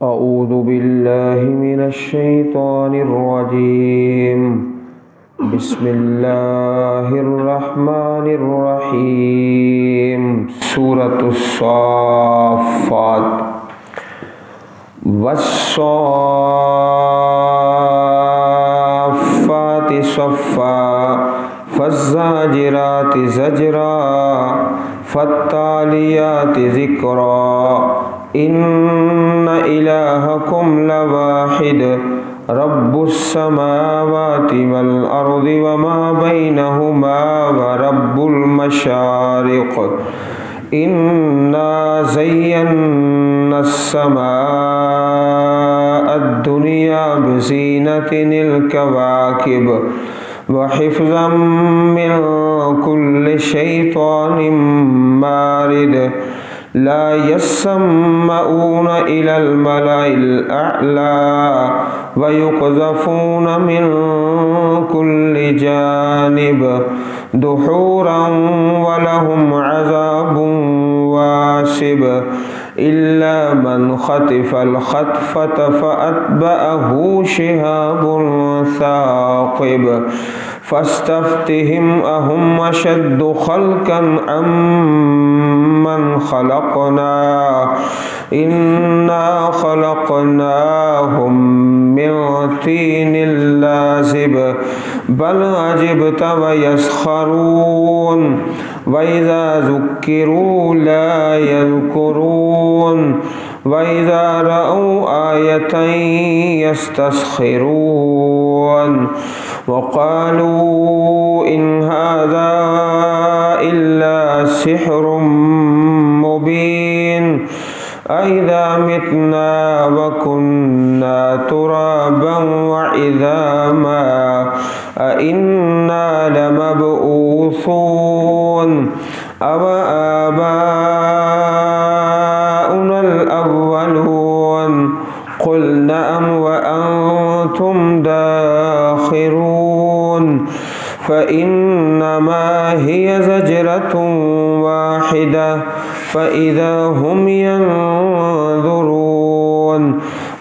اعوذ باللہ من الشیطان الرجیم بسم اللہ الرحمن الرحیم سورۃ الصافات والصافات صفا فالزاجرات زجرا فالتالیات ذکرا ان الہکم لواحد رب السماوات والارض وما بینہما ورب المشارق انا زینا السماء الدنیا بزینۃ الکواکب وحفظا من كل شیطان مارد لا يسمعون إلى الملأ الأعلى ويقذفون من كل جانب دحورا ولهم عذاب واصب إلا من خطف الخطفة فأتبعه شهاب ثاقب فاستفتهم أهم أشد خلقا أم من خلقنا إنا خلقناهم من طين لازب بل عجبت ويسخرون وإذا ذكروا لا يذكرون وإذا رأوا آية يستسخرون وقالوا إن هذا إلا سحر مبين أإذا متنا وكنا ترابا وعظاما أإنا لمبعوثون أو آباؤنا الأولون قل نعم وأنتم داخرون فإنما هي زجرة واحدة فإذا هم ينظرون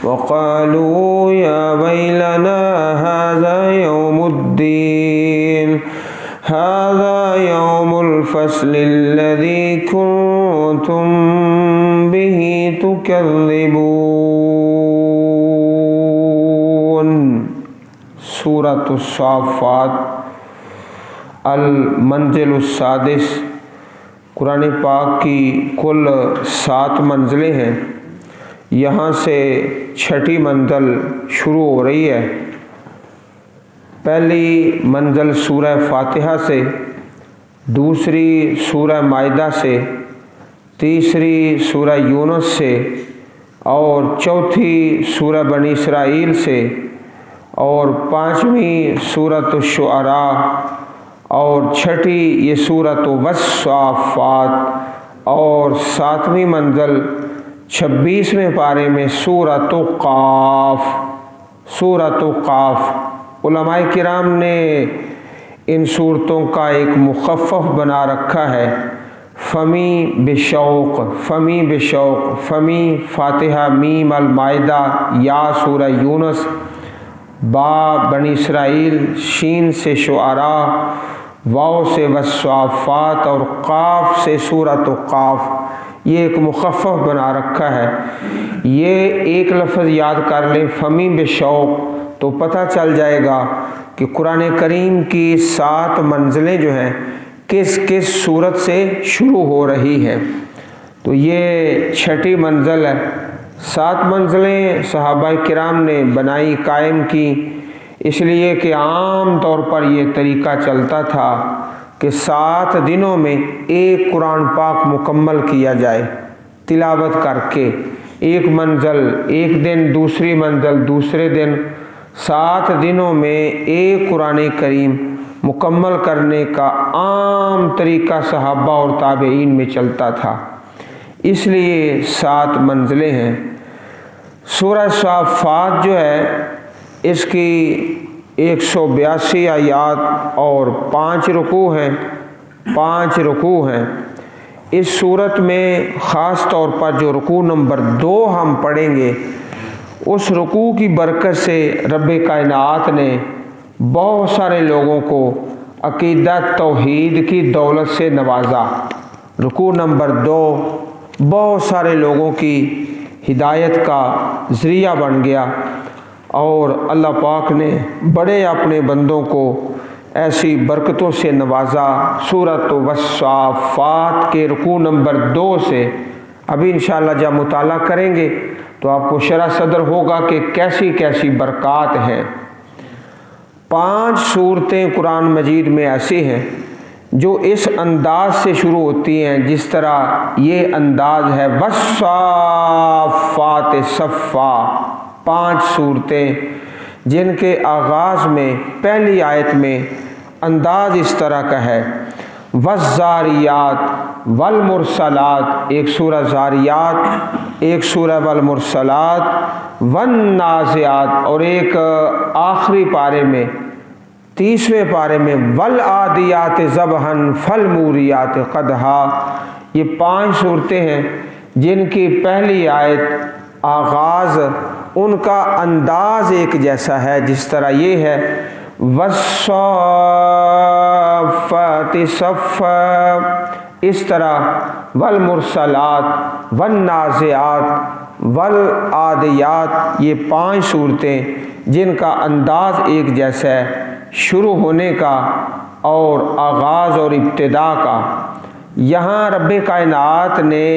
وقالوا يا ويلنا هذا يوم الدين هذا يوم الفصل الذي كنتم به تكذبون۔ سورۃ الصافات المنزل السادس، قرآن پاک کی کل 7 منزلیں ہیں۔ یہاں سے 6ٹھی منزل شروع ہو رہی ہے۔ پہلی منزل سورہ فاتحہ سے، دوسری سورہ مائدہ سے، تیسری سورہ یونس سے، اور چوتھی سورہ بنی اسرائیل سے، اور 5ویں سورۃ الشعراء، اور 6ٹھی یہ سورۃ والصافات، اور 7ویں منزل 26ویں پارے میں سورۃ قاف۔ سورۃ قاف علماء کرام نے ان صورتوں کا ایک مخفف بنا رکھا ہے، فمی بشوق، فمی بشوق، فمی فاتحہ، میم المائدہ، یا سورہ یونس، با بنی اسرائیل، شین سے شعراء، واو سے والصافات، اور قاف سے سورۃ قاف۔ یہ ایک مخفف بنا رکھا ہے۔ یہ ایک لفظ یاد کر لیں، فمی بشوق، تو پتہ چل جائے گا کہ قرآن کریم کی 7 منزلیں جو ہیں کس کس صورت سے شروع ہو رہی ہیں۔ تو یہ 6ٹھی منزل ہے۔ 7 منزلیں صحابہ کرام نے بنائی، قائم کی، اس لیے کہ عام طور پر یہ طریقہ چلتا تھا کہ 7 دنوں میں ایک قرآن پاک مکمل کیا جائے تلاوت کر کے۔ ایک منزل ایک دن، دوسری منزل دوسرے دن، 7 دنوں میں ایک قرآن کریم مکمل کرنے کا عام طریقہ صحابہ اور تابعین میں چلتا تھا، اس لیے 7 منزلیں ہیں۔ سورہ صافات جو ہے اس کی 182 آیات اور 5 رکوع ہیں۔ اس صورت میں خاص طور پر جو رکوع نمبر 2 ہم پڑھیں گے، اس رکوع کی برکت سے رب کائنات نے بہت سارے لوگوں کو عقیدہ توحید کی دولت سے نوازا۔ رکوع نمبر 2 بہت سارے لوگوں کی ہدایت کا ذریعہ بن گیا، اور اللہ پاک نے بڑے اپنے بندوں کو ایسی برکتوں سے نوازا۔ سورۃ والصافات کے رکوع نمبر 2 سے ابھی انشاءاللہ جب مطالعہ کریں گے تو آپ کو شرح صدر ہوگا کہ کیسی کیسی برکات ہیں۔ 5 صورتیں قرآن مجید میں ایسی ہیں جو اس انداز سے شروع ہوتی ہیں جس طرح یہ انداز ہے، والصافات صفا۔ 5 صورتیں جن کے آغاز میں پہلی آیت میں انداز اس طرح کا ہے، والزاریات والمرسلات، ایک سورہ زاریات، ایک سورہ والمرسلات، والنازعات، اور ایک آخری پارے میں 30ویں پارے میں والعادیات ضبحا فالموریات قدحا۔ یہ 5 صورتیں ہیں جن کی پہلی آیت آغاز ان کا انداز ایک جیسا ہے، جس طرح یہ ہے، والصافات صفا، اس طرح والمرسلات والنازعات والعادیات، یہ 5 صورتیں جن کا انداز ایک جیسا ہے شروع ہونے کا اور آغاز اور ابتدا کا۔ یہاں رب کائنات نے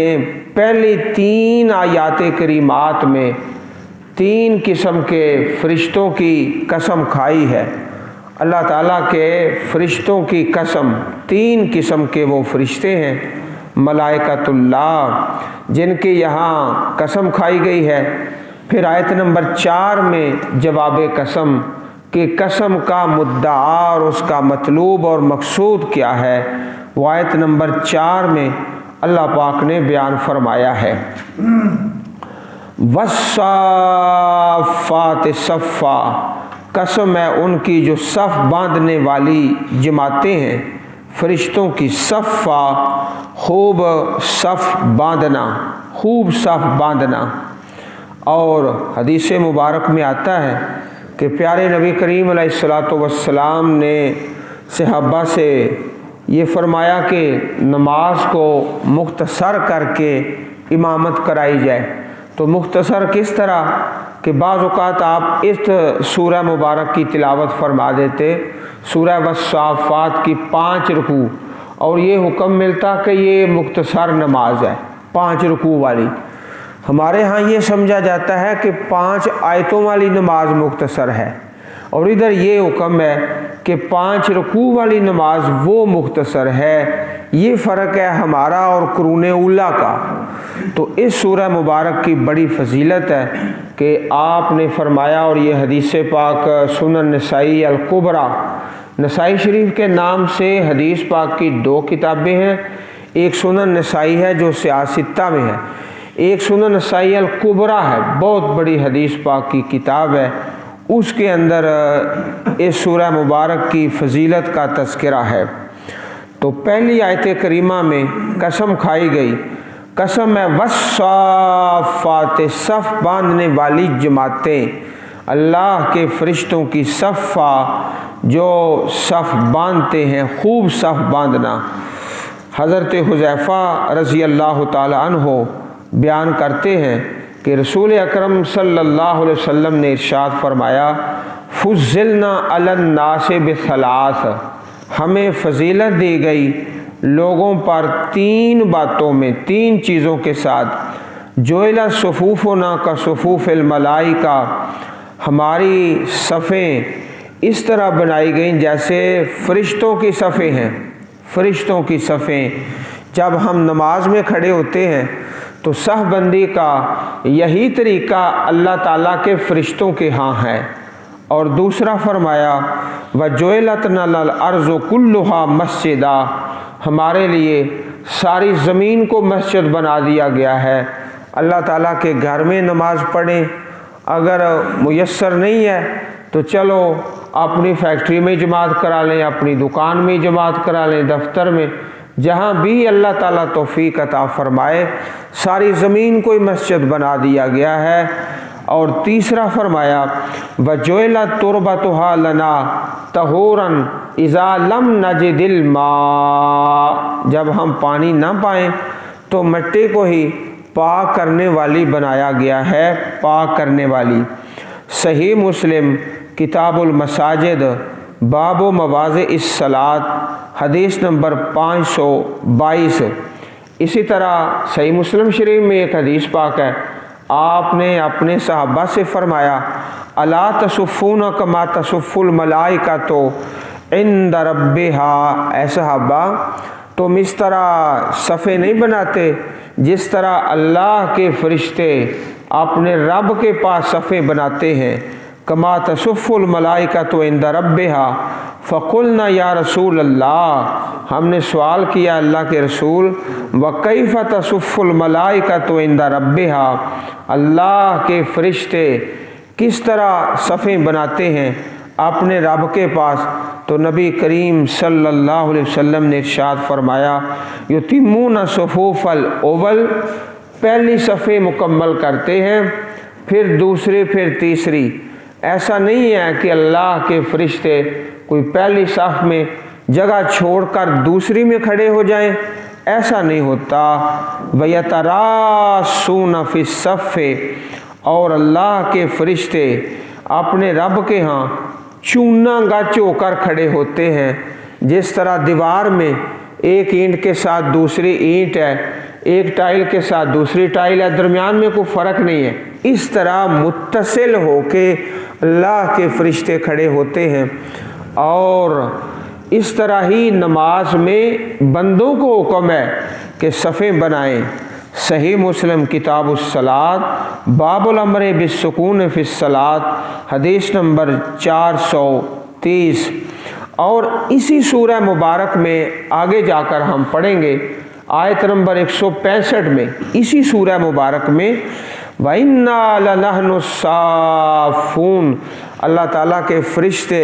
پہلی 3 آیات کریمات میں 3 قسم کے فرشتوں کی قسم کھائی ہے۔ اللہ تعالیٰ کے فرشتوں کی قسم، 3 قسم کے وہ فرشتے ہیں ملائکۃ اللہ جن کے یہاں قسم کھائی گئی ہے۔ پھر آیت نمبر 4 میں جواب قسم کہ قسم کا مدعا اور اس کا مطلوب اور مقصود کیا ہے، وہ آیت نمبر 4 میں اللہ پاک نے بیان فرمایا ہے۔ والصافات صفا، قسم ہے ان کی جو صف باندھنے والی جماعتیں ہیں، فرشتوں کی صفا، خوب صف باندھنا، خوب صف باندھنا۔ اور حدیث مبارک میں آتا ہے کہ پیارے نبی کریم علیہ الصلوۃ والسلام نے صحابہ سے یہ فرمایا کہ نماز کو مختصر کر کے امامت کرائی جائے۔ تو مختصر کس طرح کہ بعض اوقات آپ اس سورہ مبارک کی تلاوت فرما دیتے، سورہ والصافات کی 5 رکوع، اور یہ حکم ملتا کہ یہ مختصر نماز ہے 5 رکوع والی۔ ہمارے ہاں یہ سمجھا جاتا ہے کہ 5 آیتوں والی نماز مختصر ہے، اور ادھر یہ حکم ہے کہ 5 رکوع والی نماز وہ مختصر ہے۔ یہ فرق ہے ہمارا اور قرون اولیٰ کا۔ تو اس سورہ مبارک کی بڑی فضیلت ہے کہ آپ نے فرمایا، اور یہ حدیث پاک سنن نسائی الکبریٰ، نسائی شریف کے نام سے حدیث پاک کی 2 کتابیں ہیں، ایک سنن نسائی ہے جو سیاستہ میں ہے، ایک سنن نسائی الکبریٰ ہے، بہت بڑی حدیث پاک کی کتاب ہے۔ اس کے اندر اس سورہ مبارک کی فضیلت کا تذکرہ ہے۔ تو پہلی آیت کریمہ میں قسم کھائی گئی، قسم ہے والصافات، صف باندھنے والی جماعتیں، اللہ کے فرشتوں کی صفا، جو صف باندھتے ہیں، خوب صف باندھنا۔ حضرت حذیفہ رضی اللہ تعالی عنہ بیان کرتے ہیں کہ رسول اکرم صلی اللہ علیہ وسلم نے ارشاد فرمایا، فضلنا علی الناس بثلاث، ہمیں فضیلت دی گئی لوگوں پر 3 باتوں میں، 3 چیزوں کے ساتھ۔ جعل صفوفنا کا صفوف الملائکہ، ہماری صفیں اس طرح بنائی گئیں جیسے فرشتوں کی صفیں ہیں۔ فرشتوں کی صفیں، جب ہم نماز میں کھڑے ہوتے ہیں تو صف بندی کا یہی طریقہ اللہ تعالیٰ کے فرشتوں کے ہاں ہے۔ اور دوسرا فرمایا، وَجُعِلَتْ لَنَا الْأَرْضُ كُلُّهَا مَسْجِدًا، ہمارے لیے ساری زمین کو مسجد بنا دیا گیا ہے۔ اللہ تعالیٰ کے گھر میں نماز پڑھیں، اگر میسر نہیں ہے تو چلو اپنی فیکٹری میں جماعت کرا لیں، اپنی دکان میں جماعت کرا لیں، دفتر میں، جہاں بھی اللہ تعالیٰ توفیق عطا فرمائے ساری زمین کو مسجد بنا دیا گیا ہے۔ اور تیسرا فرمایا وَجُعِلَتْ تُرْبَتُهَا لَنَا طَهُورًا إِذَا لَمْ نَجِدِ الْمَاءَ، جب ہم پانی نہ پائیں تو مٹی کو ہی پاک کرنے والی بنایا گیا ہے، پاک کرنے والی۔ صحیح مسلم کتاب المساجد باب و مواضع الصلاۃ حدیث نمبر 522۔ اسی طرح صحیح مسلم شریف میں ایک حدیث پاک ہے، آپ نے اپنے صحابہ سے فرمایا الا تصفون کما تصف الملائکۃ عند ربها، اے صحابہ تم اس طرح صفیں نہیں بناتے جس طرح اللہ کے فرشتے اپنے رب کے پاس صفیں بناتے ہیں۔ کما تصف الملائکۃ عند ربها، فقلنا یا رسول اللہ، ہم نے سوال کیا اللہ کے رسول وکیف تصف الملائکۃ عند ربها، اللہ کے فرشتے کس طرح صفیں بناتے ہیں اپنے رب کے پاس؟ تو نبی کریم صلی اللہ علیہ وسلم نے ارشاد فرمایا یتمون صفوف الاول، پہلی صفیں مکمل کرتے ہیں، پھر دوسری، پھر تیسری۔ ایسا نہیں ہے کہ اللہ کے فرشتے کوئی پہلی صف میں جگہ چھوڑ کر دوسری میں کھڑے ہو جائیں، ایسا نہیں ہوتا۔ وَيَتَرَاصُونَ فِي الصَّفِّ، اور اللہ کے فرشتے اپنے رب کے ہاں چونا گچ ہو کر کھڑے ہوتے ہیں، جس طرح دیوار میں ایک اینٹ کے ساتھ دوسری اینٹ ہے، ایک ٹائل کے ساتھ دوسری ٹائل ہے، درمیان میں کوئی فرق نہیں ہے، اس طرح متصل ہو کے اللہ کے فرشتے کھڑے ہوتے ہیں۔ اور اس طرح ہی نماز میں بندوں کو حکم ہے کہ صفیں بنائیں۔ صحیح مسلم کتاب الصلاۃ باب الامر بالسکون فی الصلاۃ حدیث نمبر 430۔ اور اسی سورہ مبارک میں آگے جا کر ہم پڑھیں گے آیت نمبر 165 میں، اسی سورہ مبارک میں وَإِنَّا لَنَحْنُ الصَّافُّونَ، اللہ تعالیٰ کے فرشتے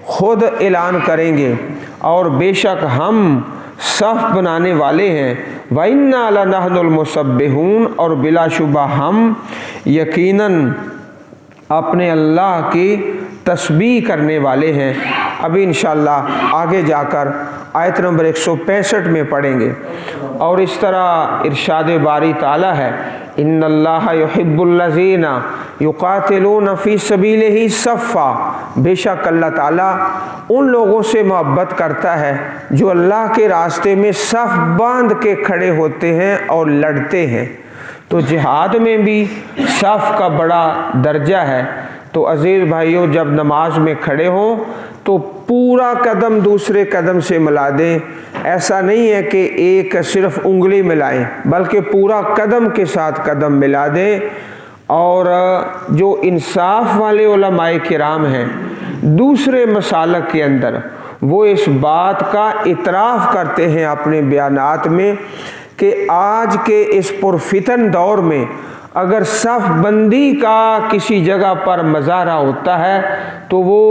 خود اعلان کریں گے اور بے شک ہم صف بنانے والے ہیں۔ وَإِنَّا لَنَحْنُ الْمُسَبِّحُونَ، اور بلا شبہ ہم یقیناً اپنے اللہ کی تسبیح کرنے والے ہیں۔ ابھی انشاءاللہ آگے جا کر آیت نمبر 165 میں پڑھیں گے۔ اور اس طرح ارشاد باری تعالیٰ ہے ان اللہ یحب الذین یقاتلون فی سبیلہ صفا، بے شک اللہ تعالیٰ ان لوگوں سے محبت کرتا ہے جو اللہ کے راستے میں صف باندھ کے کھڑے ہوتے ہیں اور لڑتے ہیں۔ تو جہاد میں بھی صف کا بڑا درجہ ہے۔ تو عزیز بھائیوں، جب نماز میں کھڑے ہوں تو پورا قدم دوسرے قدم سے ملا دیں، ایسا نہیں ہے کہ ایک صرف انگلی ملائیں، بلکہ پورا قدم کے ساتھ قدم ملا دیں۔ اور جو انصاف والے علماء کرام ہیں دوسرے مسالک کے اندر، وہ اس بات کا اعتراف کرتے ہیں اپنے بیانات میں کہ آج کے اس پرفتن دور میں اگر صف بندی کا کسی جگہ پر مظاہرہ ہوتا ہے تو وہ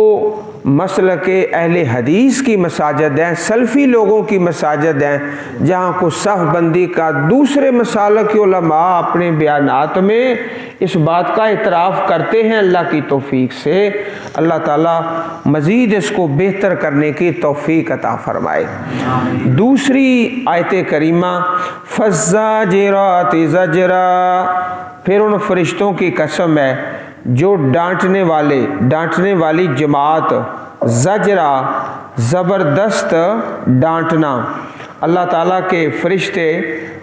مسلک اہل حدیث کی مساجد ہیں، سلفی لوگوں کی مساجد ہیں، جہاں کو صف بندی کا دوسرے مسالک کے علماء اپنے بیانات میں اس بات کا اعتراف کرتے ہیں۔ اللہ کی توفیق سے اللہ تعالیٰ مزید اس کو بہتر کرنے کی توفیق عطا فرمائے۔ دوسری آیت کریمہ فَالزَّاجِرَاتِ زَجْرًا، پھر ان فرشتوں کی قسم ہے جو ڈانٹنے والی جماعت، زجرا زبردست ڈانٹنا، اللہ تعالیٰ کے فرشتے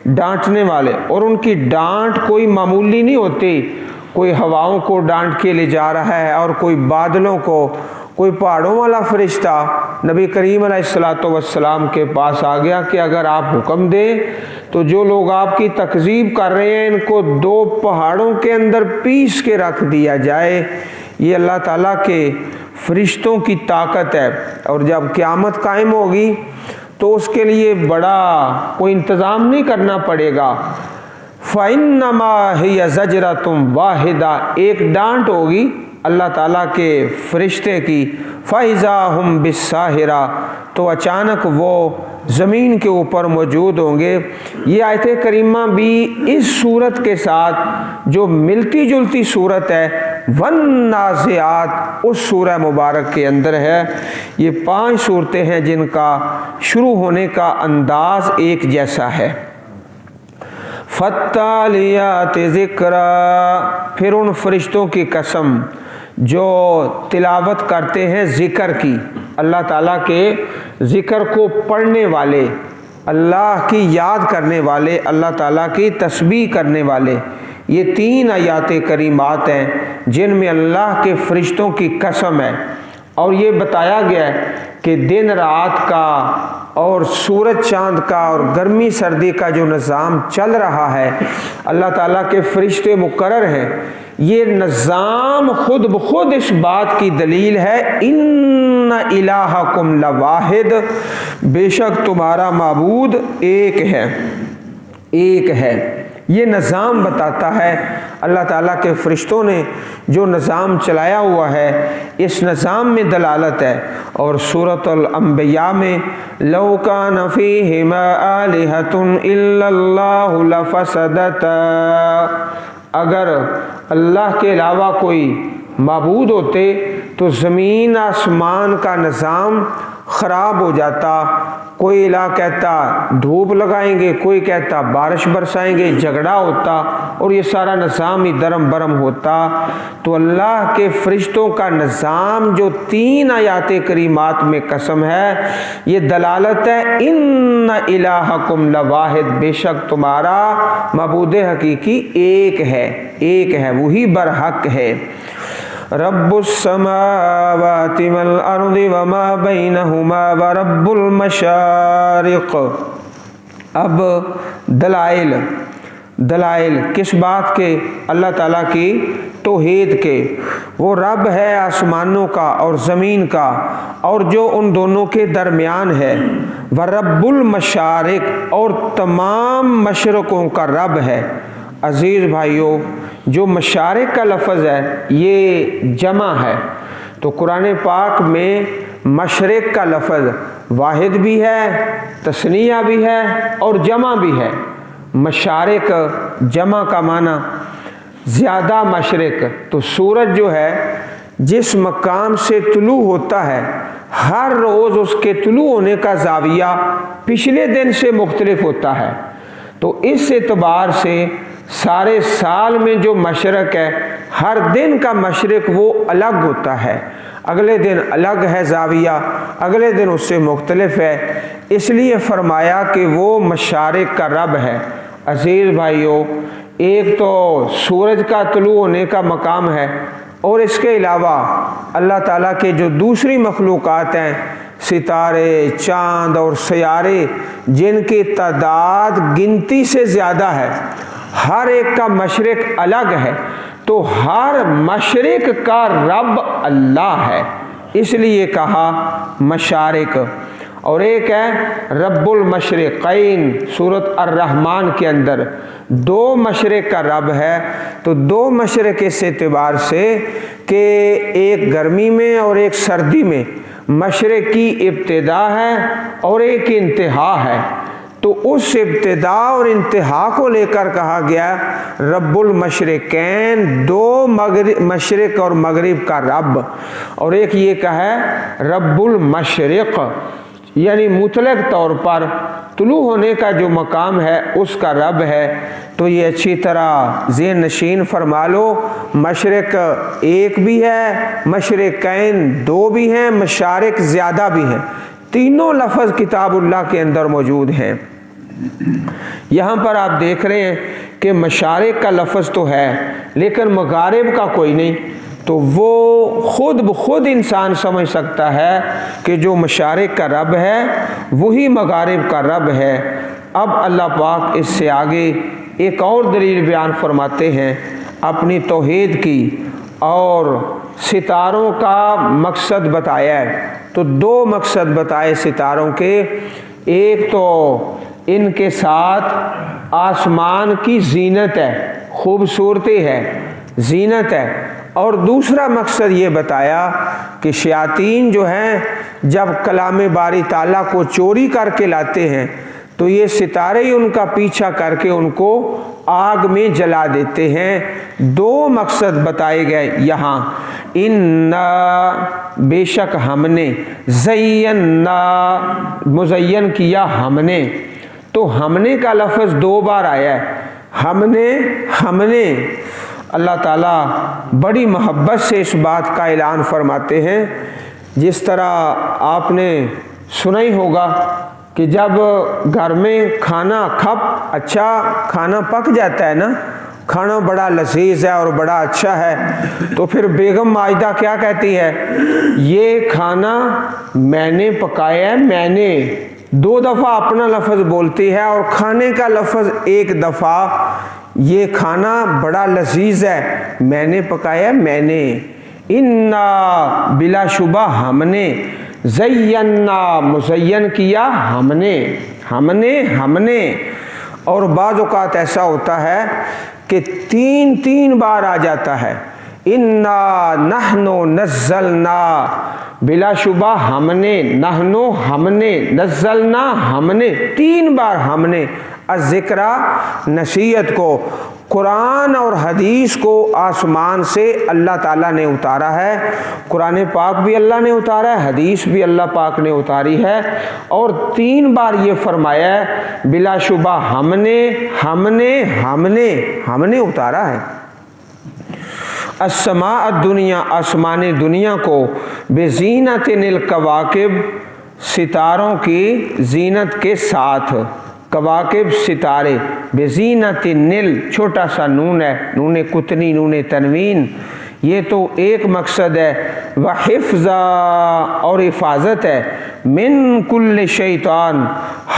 ڈانٹنے والے، اور ان کی ڈانٹ کوئی معمولی نہیں ہوتی، کوئی ہواؤں کو ڈانٹ کے لے جا رہا ہے اور کوئی بادلوں کو، کوئی پہاڑوں والا فرشتہ نبی کریم علیہ السلام کے پاس آ گیا کہ اگر آپ حکم دیں تو جو لوگ آپ کی تکذیب کر رہے ہیں ان کو 2 پہاڑوں کے اندر پیس کے رکھ دیا جائے۔ یہ اللہ تعالیٰ کے فرشتوں کی طاقت ہے، اور جب قیامت قائم ہوگی تو اس کے لیے بڑا کوئی انتظام نہیں کرنا پڑے گا۔ فَإِنَّمَا هِيَ زَجْرَةٌ وَاحِدَةٌ، ایک ڈانٹ ہوگی اللہ تعالیٰ کے فرشتے کی فَإِذَا هُمْ بِالسَّاهِرَةِ تو اچانک وہ زمین کے اوپر موجود ہوں گے۔ یہ آیت کریمہ بھی اس صورت کے ساتھ جو ملتی جلتی صورت ہے وَالنَّازِعَاتِ اس سورہ مبارک کے اندر ہے۔ یہ 5 صورتیں ہیں جن کا شروع ہونے کا انداز ایک جیسا ہے۔ فَالتَّالِيَاتِ ذِکْرًا پھر ان فرشتوں کی قسم جو تلاوت کرتے ہیں ذکر کی، اللہ تعالیٰ کے ذکر کو پڑھنے والے، اللہ کی یاد کرنے والے، اللہ تعالیٰ کی تسبیح کرنے والے۔ یہ 3 آیات کریمات ہیں جن میں اللہ کے فرشتوں کی قسم ہے، اور یہ بتایا گیا ہے کہ دن رات کا اور سورج چاند کا اور گرمی سردی کا جو نظام چل رہا ہے، اللہ تعالیٰ کے فرشتے مقرر ہیں۔ یہ نظام خود بخود اس بات کی دلیل ہے ان الہکم لواحد، بے شک تمہارا معبود ایک ہے، ایک ہے۔ یہ نظام بتاتا ہے اللہ تعالیٰ کے فرشتوں نے جو نظام چلایا ہوا ہے، اس نظام میں دلالت ہے۔ اور سورۃ الانبیاء میں لو کان فیہما آلہۃ الا اللہ لفسدتا، اگر اللہ کے علاوہ کوئی معبود ہوتے تو زمین آسمان کا نظام خراب ہو جاتا۔ کوئی الہ کہتا دھوپ لگائیں گے، کوئی کہتا بارش برسائیں گے، جھگڑا ہوتا اور یہ سارا نظام ہی درم برم ہوتا۔ تو اللہ کے فرشتوں کا نظام جو 3 آیات کریمات میں قسم ہے، یہ دلالت ہے ان الہکم لواحد، بے شک تمہارا معبود حقیقی ایک ہے، ایک ہے، وہی برحق ہے۔ رب السماوات والارض وما بینہما ورب المشارق۔ اب دلائل کس بات کے؟ اللہ تعالیٰ کی توحید کے۔ وہ رب ہے آسمانوں کا اور زمین کا اور جو ان دونوں کے درمیان ہے، ورب المشارق اور تمام مشرقوں کا رب ہے۔ عزیز بھائیوں، جو مشارق کا لفظ ہے یہ جمع ہے، تو قرآن پاک میں مشرق کا لفظ واحد بھی ہے، تثنیہ بھی ہے اور جمع بھی ہے۔ مشارق جمع کا معنی زیادہ مشرق، تو سورج جو ہے جس مقام سے طلوع ہوتا ہے، ہر روز اس کے طلوع ہونے کا زاویہ پچھلے دن سے مختلف ہوتا ہے، تو اس اعتبار سے سارے سال میں جو مشرق ہے، ہر دن کا مشرق وہ الگ ہوتا ہے، اگلے دن الگ ہے زاویہ، اگلے دن اس سے مختلف ہے، اس لیے فرمایا کہ وہ مشارق کا رب ہے۔ عزیز بھائیوں، ایک تو سورج کا طلوع ہونے کا مقام ہے، اور اس کے علاوہ اللہ تعالیٰ کے جو دوسری مخلوقات ہیں، ستارے، چاند اور سیارے، جن کی تعداد گنتی سے زیادہ ہے، ہر ایک کا مشرق الگ ہے، تو ہر مشرق کا رب اللہ ہے، اس لیے کہا مشارق۔ اور ایک ہے رب المشرقین، سورۃ الرحمن کے اندر 2 مشرق کا رب ہے، تو 2 مشرق اس اعتبار سے کہ ایک گرمی میں اور ایک سردی میں، مشرق کی ابتدا ہے اور ایک انتہا ہے، تو اس ابتدا اور انتہا کو لے کر کہا گیا رب المشرقین، 2 مشرق اور مغرب کا رب، اور ایک یہ کہا ہے رب المشرق، یعنی مطلق طور پر طلوع ہونے کا جو مقام ہے اس کا رب ہے۔ تو یہ اچھی طرح ذہن نشین فرما لو، مشرق ایک بھی ہے، مشرقین 2 بھی ہیں، مشارق زیادہ بھی ہیں، تینوں لفظ کتاب اللہ کے اندر موجود ہیں۔ یہاں پر آپ دیکھ رہے ہیں کہ مشارق کا لفظ تو ہے لیکن مغارب کا کوئی نہیں، تو وہ خود بخود انسان سمجھ سکتا ہے کہ جو مشارق کا رب ہے وہی مغارب کا رب ہے۔ اب اللہ پاک اس سے آگے ایک اور دلیل بیان فرماتے ہیں اپنی توحید کی، اور ستاروں کا مقصد بتایا ہے، تو 2 مقصد بتائے ستاروں کے۔ ایک تو ان کے ساتھ آسمان کی زینت ہے، خوبصورتی ہے، زینت ہے۔ اور دوسرا مقصد یہ بتایا کہ شیاطین جو ہیں جب کلام باری تعالیٰ کو چوری کر کے لاتے ہیں تو یہ ستارے ہی ان کا پیچھا کر کے ان کو آگ میں جلا دیتے ہیں۔ دو مقصد بتائے گئے یہاں، اِنَّا بے شک ہم نے، زینا مزین کیا ہم نے، تو ہم نے کا لفظ دو بار آیا ہے، ہم نے اللہ تعالیٰ بڑی محبت سے اس بات کا اعلان فرماتے ہیں۔ جس طرح آپ نے سنا ہی ہوگا کہ جب گھر میں کھانا اچھا کھانا پک جاتا ہے نا، کھانا بڑا لذیذ ہے اور بڑا اچھا ہے، تو پھر بیگم ماجدہ کیا کہتی ہے، یہ کھانا میں نے پکایا ہے، میں نے، دو دفعہ اپنا لفظ بولتی ہے اور کھانے کا لفظ ایک دفعہ، یہ کھانا بڑا لذیذ ہے، میں نے پکایا، میں نے، اِنَّا بلا شبہ ہم نے، زینا مزین کیا ہم نے۔ اور بعض اوقات ایسا ہوتا ہے کہ تین بار آ جاتا ہے، اِنَّا نَحْنُ نَزَّلْنَا، بلا شبہ ہم نے، نحنو ہم نے، نزلنا ہم نے، تین بار ہم نے، الذکرہ نصیحت کو، قرآن اور حدیث کو آسمان سے اللہ تعالیٰ نے اتارا ہے، قرآن پاک بھی اللہ نے اتارا ہے، حدیث بھی اللہ پاک نے اتاری ہے، اور تین بار یہ فرمایا ہے بلا شبہ ہم نے اتارا ہے۔ السماء الدنیا، آسمان دنیا کو، بزینت الکواکب، ستاروں کی زینت کے ساتھ، کواکب ستارے، بزینت النل، چھوٹا سا نون ہے، نون کتنی، نون تنوین، یہ تو ایک مقصد ہے، وحفظا، اور حفاظت ہے، من کل شیطان،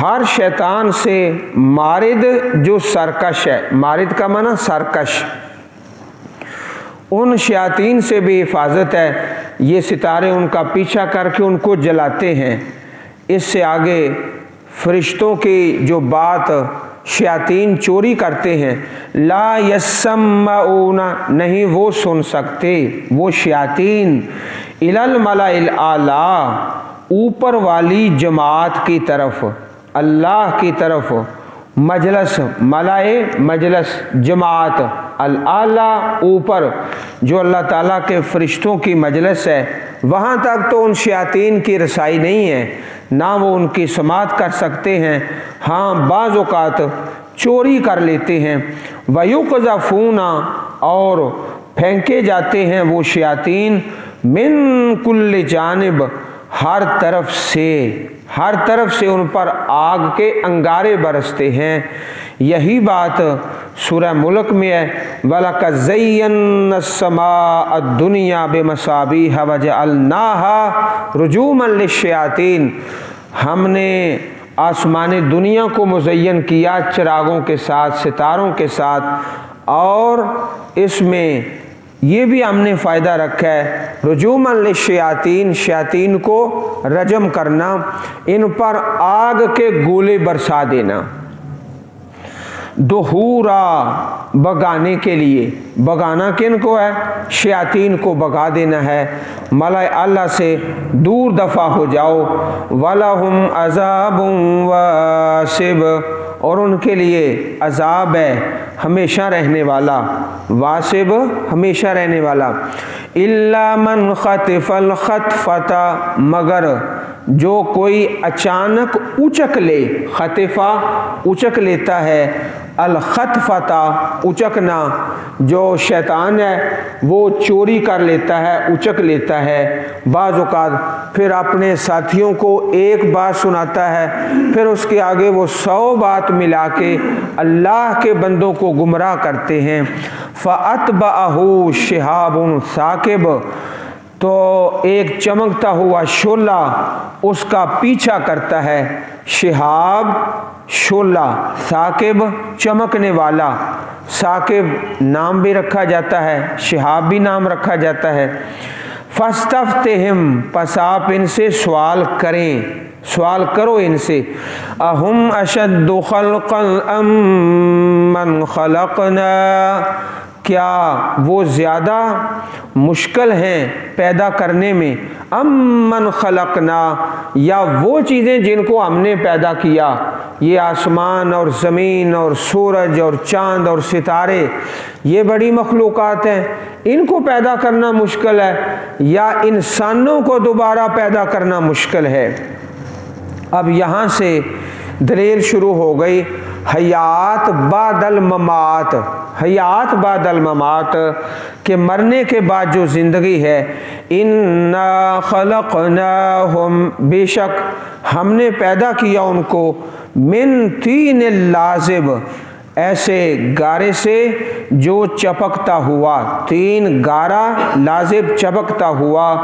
ہر شیطان سے، مارد جو سرکش ہے، مارد کا معنی سرکش، ان شیاطین سے بھی حفاظت ہے، یہ ستارے ان کا پیچھا کر کے ان کو جلاتے ہیں۔ اس سے آگے فرشتوں کی جو بات شیاطین چوری کرتے ہیں، لا یسمعون، نہیں وہ سن سکتے، وہ شیاطین، الی الملأ الاعلی، اوپر والی جماعت کی طرف، اللہ کی طرف، مجلس، ملائے مجلس، جماعت، الاعلی اوپر، جو اللہ تعالیٰ کے فرشتوں کی مجلس ہے، وہاں تک تو ان شیاطین کی رسائی نہیں ہے، نہ وہ ان کی سماعت کر سکتے ہیں، ہاں بعض اوقات چوری کر لیتے ہیں، وَيُقْذَفُونَ، اور پھینکے جاتے ہیں وہ شیاطین، من کل جانب، ہر طرف سے ان پر آگ کے انگارے برستے ہیں۔ یہی بات سورہ ملک میں ہے، وَلَقَدْ زَيَّنَّا السَّمَاءَ الدُّنْيَا بِمَصَابِيحَ وَجَعَلْنَاهَا رُجُومًا لِلشَّيَاطِينِ، ہم نے آسمان دنیا کو مزین کیا چراغوں کے ساتھ، ستاروں کے ساتھ، اور اس میں یہ بھی ہم نے فائدہ رکھا ہے، رجوماً للشیاطین، شیاطین کو رجم کرنا، ان پر آگ کے گولے برسا دینا، دحورا، بگانے کے لیے، بگانا کن کو ہے، شیاطین کو بگا دینا ہے، ملائے اللہ سے دور دفع ہو جاؤ، وَلَهُمْ عَذَابٌ وَاسِبٌ، اور ان کے لیے عذاب ہے ہمیشہ رہنے والا، واسب ہمیشہ رہنے والا، إِلَّا مَنْ خَطِفَ الْخَطْفَةَ، مگر جو کوئی اچانک اچک لے، خطفہ اچک لیتا ہے، الخطفتہ اچکنا، جو شیطان ہے وہ چوری کر لیتا ہے، اچک لیتا ہے، بعض اوقات پھر اپنے ساتھیوں کو ایک بات سناتا ہے، پھر اس کے آگے وہ 100 بات ملا کے اللہ کے بندوں کو گمراہ کرتے ہیں، فَأَتْبَعَهُ شِهَابٌ ثَاقِبٌ، تو ایک چمکتا ہوا شعلہ اس کا پیچھا کرتا ہے، شہاب شعلہ، ثاقب چمکنے والا، ثاقب نام بھی رکھا جاتا ہے، شہاب بھی نام رکھا جاتا ہے، فَاسْتَفْتِهِمْ، پس آپ ان سے سوال کریں، سوال کرو ان سے، اَهُمْ أَشَدُّ خَلْقًا أَمْ مَنْ خَلَقْنَا، کیا وہ زیادہ مشکل ہیں پیدا کرنے میں، امن خلقنا، یا وہ چیزیں جن کو ہم نے پیدا کیا، یہ آسمان اور زمین اور سورج اور چاند اور ستارے، یہ بڑی مخلوقات ہیں، ان کو پیدا کرنا مشکل ہے، یا انسانوں کو دوبارہ پیدا کرنا مشکل ہے۔ اب یہاں سے دلیل شروع ہو گئی، حیات بعد الممات، حیات بعد الممات، کہ مرنے کے بعد جو زندگی ہے۔ انا خلقناہم، بے شک ہم نے پیدا کیا ان کو، من طین لازب، ایسے گارے سے جو چپکتا ہوا، تین گارا لازب چپکتا ہوا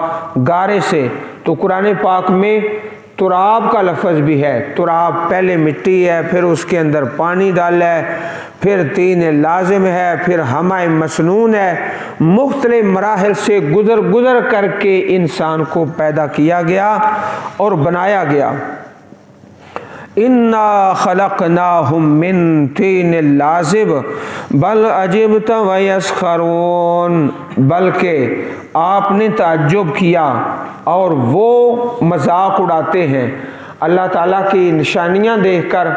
گارے سے۔ تو قرآن پاک میں تراب کا لفظ بھی ہے، تراب پہلے مٹی ہے، پھر اس کے اندر پانی ڈالا ہے، پھر تین لازم ہے، پھر ہمائے مسنون ہے، مختلف مراحل سے گزر کر کے انسان کو پیدا کیا گیا اور بنایا گیا۔ انا خلقناہم من طین لازب بل عجبت ویسخرون، بلکہ آپ نے تعجب کیا اور وہ مذاق اڑاتے ہیں۔ اللہ تعالیٰ کی نشانیاں دیکھ کر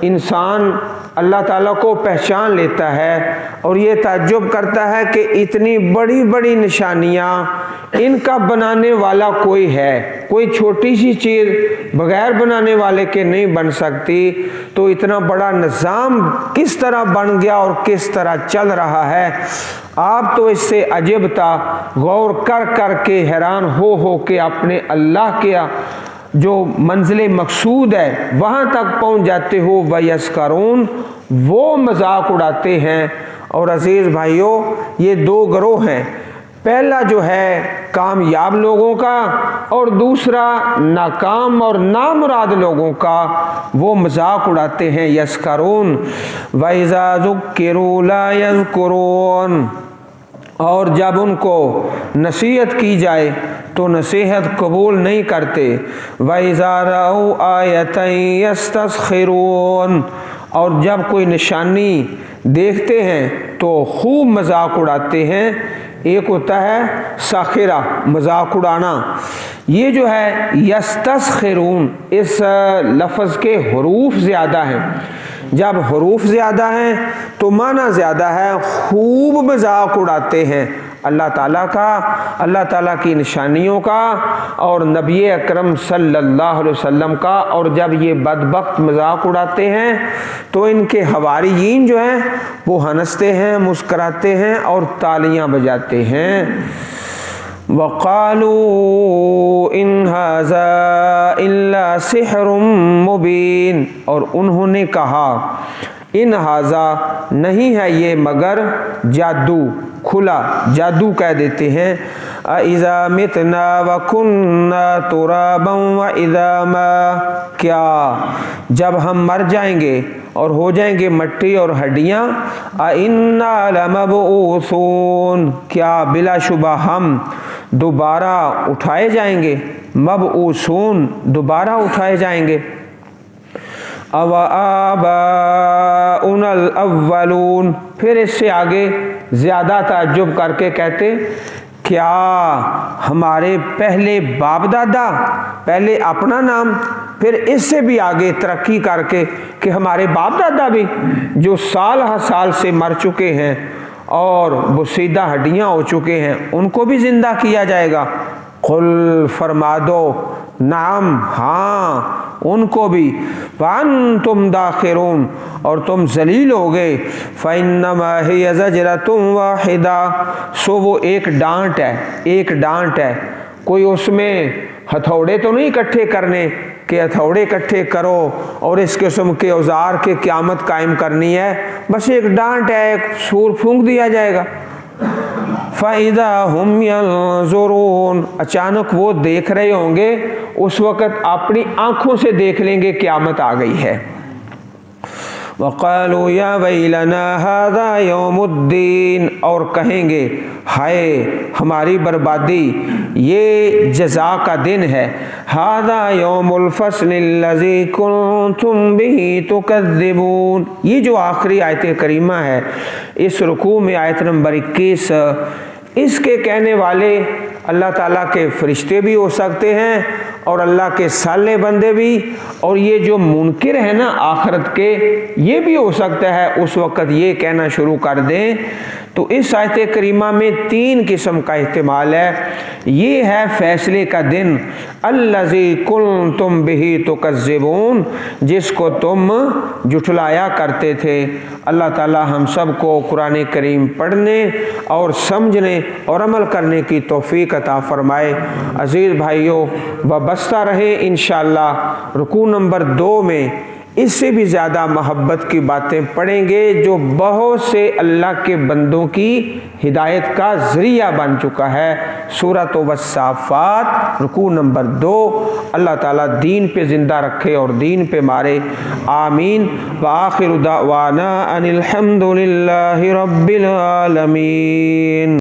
انسان اللہ تعالیٰ کو پہچان لیتا ہے اور یہ تعجب کرتا ہے کہ اتنی بڑی بڑی نشانیاں، ان کا بنانے والا کوئی ہے، کوئی چھوٹی سی چیز بغیر بنانے والے کے نہیں بن سکتی، تو اتنا بڑا نظام کس طرح بن گیا اور کس طرح چل رہا ہے۔ آپ تو اس سے عجب تھا، غور کر کے حیران ہو کے اپنے اللہ کے جو منزل مقصود ہے وہاں تک پہنچ جاتے ہو۔ وَيَسْخَرُونَ، وہ مذاق اڑاتے ہیں۔ اور عزیز بھائیوں، یہ دو گروہ ہیں، پہلا جو ہے کامیاب لوگوں کا اور دوسرا ناکام اور نامراد لوگوں کا، وہ مذاق اڑاتے ہیں۔ یسخرون وَإِذَا ذُكِّرُوا لَا يَذْكُرُونَ، اور جب ان کو نصیحت کی جائے تو نصیحت قبول نہیں کرتے۔ وَإِذَا رَأَوْا آیَةً يَسْتَسْخِرُونَ، اور جب کوئی نشانی دیکھتے ہیں تو خوب مذاق اڑاتے ہیں۔ ایک ہوتا ہے ساخرہ، مذاق اڑانا، یہ جو ہے یستسخرون، اس لفظ کے حروف زیادہ ہیں، جب حروف زیادہ ہیں تو معنی زیادہ ہے، خوب مذاق اڑاتے ہیں اللہ تعالیٰ کا، اللہ تعالیٰ کی نشانیوں کا اور نبی اکرم صلی اللہ علیہ وسلم کا۔ اور جب یہ بدبخت مذاق اڑاتے ہیں تو ان کے حواریین جو ہیں وہ ہنستے ہیں، مسکراتے ہیں اور تالیاں بجاتے ہیں۔ وَقَالُوا إِنْ هَذَا إِلَّا سِحْرٌ مُبِينٌ، اور انہوں نے کہا ان ہذا، نہیں ہے یہ مگر جادو، کھلا جادو کہہ دیتے ہیں۔ اِذَا مِتْنَا وَكُنَّا تُرَابًا وَإِذَامًا، کیا جب ہم مر جائیں گے اور ہو جائیں گے مٹی اور ہڈیاں، أَإِنَّا لَمَبْعُوثُونَ، کیا بلا شبہ ہم دوبارہ اٹھائے جائیں گے، مبعوثون، دوبارہ اٹھائے جائیں گے۔ أَوَآبَاؤُنَا الْأَوَّلُونَ، پھر اس سے آگے زیادہ تعجب کر کے کہتے، کیا ہمارے پہلے باپ دادا، پہلے اپنا نام، پھر اس سے بھی آگے ترقی کر کے کہ ہمارے باپ دادا بھی جو سال ہر سال سے مر چکے ہیں اور بسیدہ ہڈیاں ہو چکے ہیں، ان کو بھی زندہ کیا جائے گا۔ قل، فرما دو، نعم، ہاں، ان کو بھی۔ وَأَنْتُمْ دَاخِرُونَ، اور تم ذلیل ہو گئے۔ فَإِنَّمَا هِيَ زَجْرَةٌ وَاحِدَةٌ، سو وہ ایک ڈانٹ ہے، ایک ڈانٹ ہے، کوئی اس میں ہتھوڑے تو نہیں اکٹھے کرنے کہ ہتھوڑے اکٹھے کرو اور اس قسم کے اوزار کے قیامت قائم کرنی ہے، بس ایک ڈانٹ ہے، ایک سور پھونک دیا جائے گا۔ فَإِذَا هُمْ يَنظُرُونَ، اچانک وہ دیکھ رہے ہوں گے، اس وقت اپنی آنکھوں سے دیکھ لیں گے قیامت آ گئی ہے۔ وقالوا یا ویلنا ھذا یوم الدین، اور کہیں گے ہائے ہماری بربادی، یہ جزا کا دن ہے، ھذا یوم الفصل الذی کنتم بہ تکذبون۔ یہ جو آخری آیت کریمہ ہے اس رکوع میں، آیت نمبر 21، اس کے کہنے والے اللہ تعالیٰ کے فرشتے بھی ہو سکتے ہیں اور اللہ کے صالح بندے بھی، اور یہ جو منکر ہیں نا آخرت کے، یہ بھی ہو سکتا ہے اس وقت یہ کہنا شروع کر دیں۔ تو اس آیت کریمہ میں 3 قسم کا احتمال ہے۔ یہ ہے فیصلے کا دن، الذی کنتم بہ تکذبون، جس کو تم جھٹلایا کرتے تھے۔ اللہ تعالی ہم سب کو قرآن کریم پڑھنے اور سمجھنے اور عمل کرنے کی توفیق عطا فرمائے۔ عزیز بھائیوں، وابستہ رہے انشاءاللہ۔ رکوع نمبر 2 میں اس سے بھی زیادہ محبت کی باتیں پڑھیں گے جو بہت سے اللہ کے بندوں کی ہدایت کا ذریعہ بن چکا ہے۔ سورۃ والصافات رکوع نمبر 2۔ اللہ تعالیٰ دین پہ زندہ رکھے اور دین پہ مارے، آمین۔ وآخر دعوانا ان الحمد للہ رب العالمین۔